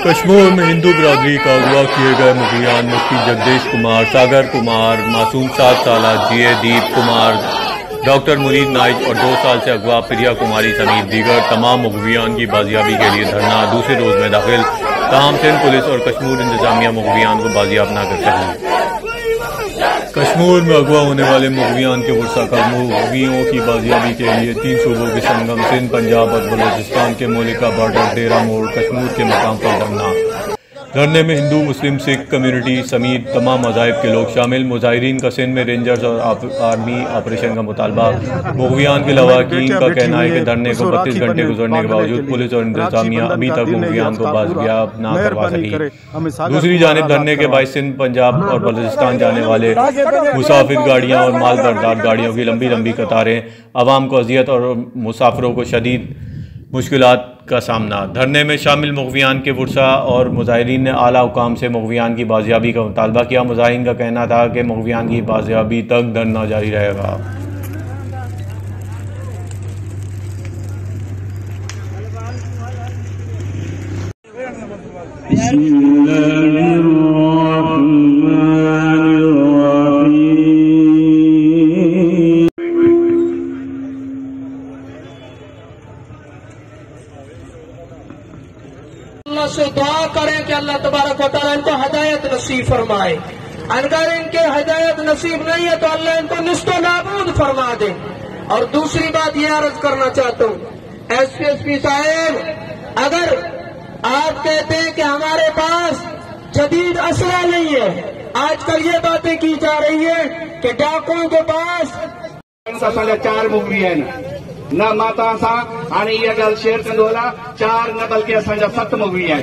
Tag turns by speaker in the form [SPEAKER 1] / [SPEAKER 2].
[SPEAKER 1] کشمور میں ہندو برادری کا اغوا کیے گئے مغویان مفتی جگدیش کمار، ساگر کمار، معصوم 7 سالہ جی اے دیپ کمار، ڈاکٹر مرید نائک اور 2 سال سے اغوا پریا کماری سمیت دیگر تمام مغویان کی بازیابی کے لیے دھرنا دوسرے روز میں داخل، تاہم سندھ پولیس اور کشمور انتظامیہ مغویان کو بازیاب نہ کر سکی۔ کشمور میں اغوا ہونے والے مغویان کے ورثہ کا مغویوں کی بازیابی کے لیے 3 صوبوں کے سنگم سندھ، پنجاب اور بلوچستان کے مولکہ بارڈر ڈیرہ موڑ کشمور کے مقام پر دھرنا۔ دھرنے میں ہندو، مسلم، سکھ کمیونٹی سمیت تمام مذاہب کے لوگ شامل۔ مظاہرین کا سندھ میں رینجرز اور آرمی آپریشن کا مطالبہ۔ مغویان کے لواحقین کا کہنا ہے کہ دھرنے کو 32 گھنٹے گزرنے کے باوجود پولیس اور انتظامیہ ابھی تک مغویان کو بازیاب نہ کروا سکی۔ دوسری جانب دھرنے کے باعث سندھ، پنجاب اور بلوچستان جانے والے مسافر گاڑیاں اور مال بردار گاڑیوں کی لمبی قطاریں، عوام کو اذیت اور مسافروں کو شدید مشکلات کا سامنا۔ دھرنے میں شامل مغویان کے ورثہ اور مظاہرین نے اعلیٰ حکام سے مغویان کی بازیابی کا مطالبہ کیا۔ مظاہرین کا کہنا تھا کہ مغویان کی بازیابی تک دھرنا جاری رہے گا۔
[SPEAKER 2] بسم اللہ الرحمن الرحیم۔
[SPEAKER 3] اللہ سے دعا کریں کہ اللہ تبارک و تعالیٰ ان کو ہدایت نصیب فرمائے، اگر ان کے ہدایت نصیب نہیں ہے تو اللہ ان کو نست و نابود فرما دے۔ اور دوسری بات یہ عرض کرنا چاہتا ہوں، ایس پی صاحب، اگر آپ کہتے ہیں کہ ہمارے پاس جدید اسلحہ نہیں ہے، آج کل یہ باتیں کی جا رہی ہیں کہ ڈاکوؤں کے پاس
[SPEAKER 4] 4 مغوی ہیں نہ ماتا سا ہانے یہ گل شیئر کندو ہلا 4 نہ بلکہ اساں 7 مغوی ہیں